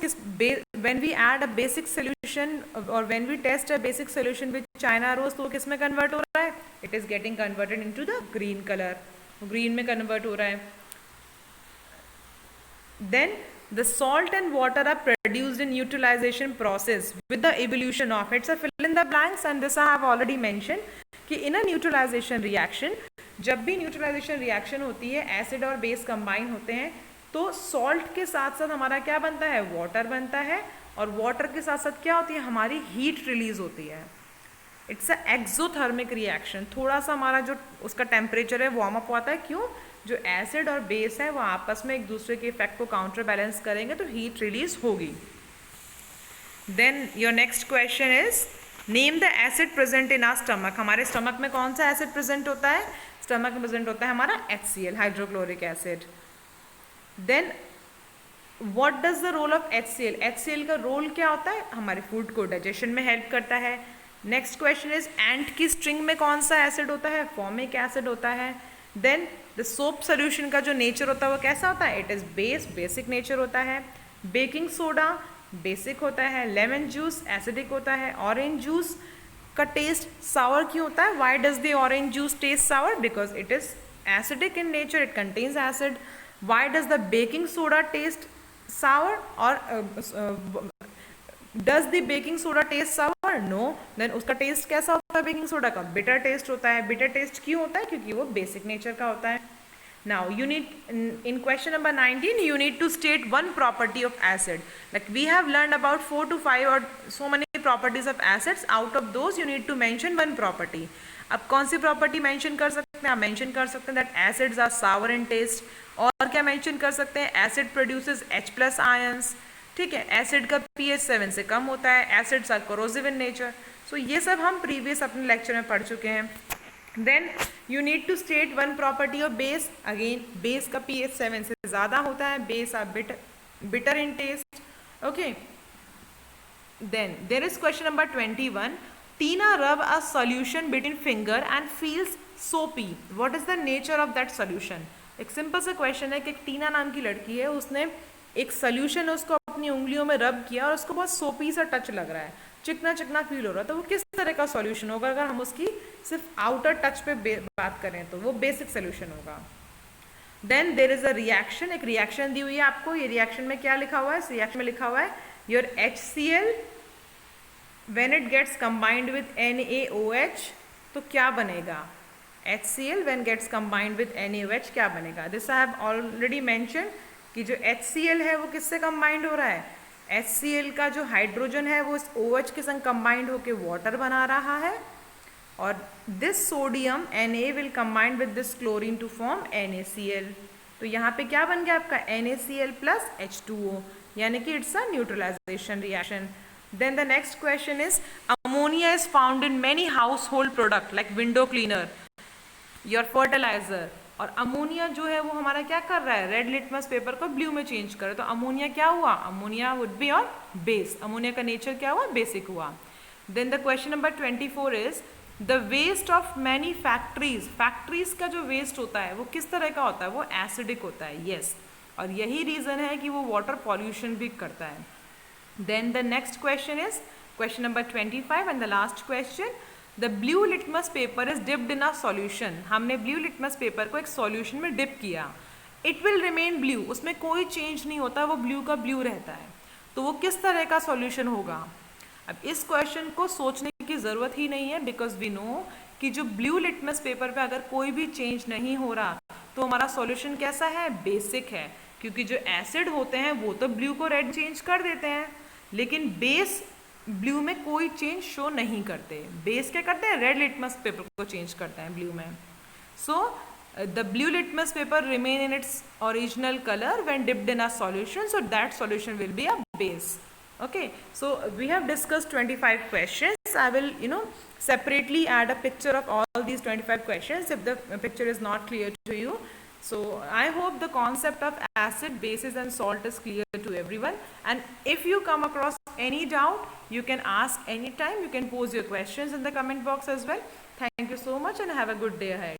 Speaker 1: when we add a basic solution or when we test a basic solution with China rose तो वो किस में convert हो रहा है? It is getting converted into the green color. Green में convert हो रहा है. Then the salt and water are produced in neutralization process with the evolution of. It's a fill in the blanks and this I have already mentioned कि in a neutralization reaction, जब भी neutralization reaction होती है, acid और base combine होते हैं, तो salt के साथ साथ हमारा क्या बनता है? वाटर बनता है, और वाटर के साथ साथ क्या होती है? हमारी हीट रिलीज होती है. It's a exothermic reaction. थोड़ा सा हमारा जो उसका टेम्परेचर है वार्म अप होता है. क्यों? जो एसिड और बेस है वो आपस में एक दूसरे के इफेक्ट को काउंटर बैलेंस करेंगे तो हीट रिलीज होगी. Then your next question is, name the acid present in our stomach. हमारे स्टमक में कौन सा एसिड प्रेजेंट होता है? स्टमक में प्रेजेंट होता है हमारा HCl, hydrochloric acid. Then what does the role of HCl? HCl का रोल क्या होता है? हमारे फूड को डाइजेशन में हेल्प करता है. नेक्स्ट क्वेश्चन इज एंट की स्ट्रिंग में कौन सा एसिड होता है? फॉर्मिक एसिड होता है. देन द सोप सोल्यूशन का जो नेचर होता है वो कैसा होता है? इट इज बेसिक नेचर होता है. बेकिंग सोडा बेसिक होता है. लेमन जूस एसिडिक होता है. ऑरेंज जूस का टेस्ट सावर क्यों होता है? Why does the orange juice taste sour? Because it is acidic in nature, it contains acid. Why does the baking soda taste sour? or does the baking soda taste sour? No. then उसका test कैसा होता है baking soda का? Bitter taste होता है. Bitter taste क्यों होता है? क्योंकि वो बेसिक नेचर का होता है. Now you need in question number 19 you need to state one property of acid. Like we have learned about 4 to 5 or so many properties of acids. Out of those you need to mention one property. अब कौन सी property mention कर सकते हैं? आप mention कर सकते हैं that acids are sour in taste. और क्या मेंशन कर सकते हैं? Acid produces H+ ions. ठीक है, एसिड का pH 7 से कम होता है. Acids are corrosive in nature. So ये सब हम प्रीवियस अपने लेक्चर में पढ़ चुके हैं. Then you need to state one property of base. Again base का pH 7 से ज़्यादा होता है. Base are bitter in taste. Okay. Then there is question number 21. Tina rub a solution between finger and feels soapy. What is the nature of that solution? एक simple सा question है कि एक टीना नाम की लड़की है, उसने एक सोल्यूशन उसको अपनी उंगलियों में रब किया और उसको बहुत सोपी सा टच लग रहा है, चिकना चिकना फील हो रहा है. तो वो किस तरह का सॉल्यूशन होगा? अगर हम उसकी सिर्फ आउटर टच पे बात करें तो वो बेसिक सोल्यूशन होगा. Then there is a reaction. एक रिएक्शन दी हुई है आपको. ये रिएक्शन में क्या लिखा हुआ है? इस रिएक्शन में लिखा हुआ है your HCl when it gets combined with NaOH. तो क्या बनेगा? HCl when gets combined with NaOH क्या बनेगा? This I have already mention कि जो HCl है वो किससे कंबाइंड हो रहा है? HCl का जो हाइड्रोजन है वो इस OH के संग कंबाइंड होकर वाटर बना रहा है. और this sodium Na will combined with this chlorine to form NaCl. तो यहाँ पे क्या बन गया आपका? NaCl plus H2O, यानी कि it's a neutralization reaction. Then the next question is ammonia is found in many household product like window cleaner, your fertilizer. और अमोनिया जो है वो हमारा क्या कर रहा है? रेड लिटमस पेपर को ब्लू में चेंज कर. तो अमोनिया क्या हुआ? Ammonia would be on base. Ammonia का नेचर क्या हुआ? बेसिक हुआ. Then the question number 24 is the waste of many factories. Factories का जो वेस्ट होता है वो किस तरह का होता है? वो एसिडिक होता है. यस. और यही रीजन है कि वो वाटर पॉल्यूशन भी करता है. Then the next question is question number 25 and the last question. The blue litmus paper is dipped in a solution. हमने blue litmus paper को एक solution में dip किया. It will remain blue. उसमें कोई change नहीं होता, वो blue का blue रहता है. तो वो किस तरह का solution होगा? अब इस question को सोचने की ज़रूरत ही नहीं है because we know कि जो blue litmus paper पे अगर कोई भी change नहीं हो रहा तो हमारा solution कैसा है? Basic है. क्योंकि जो acid होते हैं वो तो blue को red change कर देते हैं, लेकिन बेस ब्लू में कोई चेंज शो नहीं करते. बेस क्या करते हैं? रेड लिटमस पेपर को चेंज करते हैं ब्लू में. So the blue litmus paper remain in its original colour when dipped in a solution, so that solution will be a base. Okay, so we have discussed 25 questions. I will separately add a picture of all these 25 questions if the picture is not clear to you. So I hope the concept of acid, bases and salt is clear to everyone. And if you come across any doubt, you can ask anytime. You can pose your questions in the comment box as well. Thank you so much and have a good day ahead.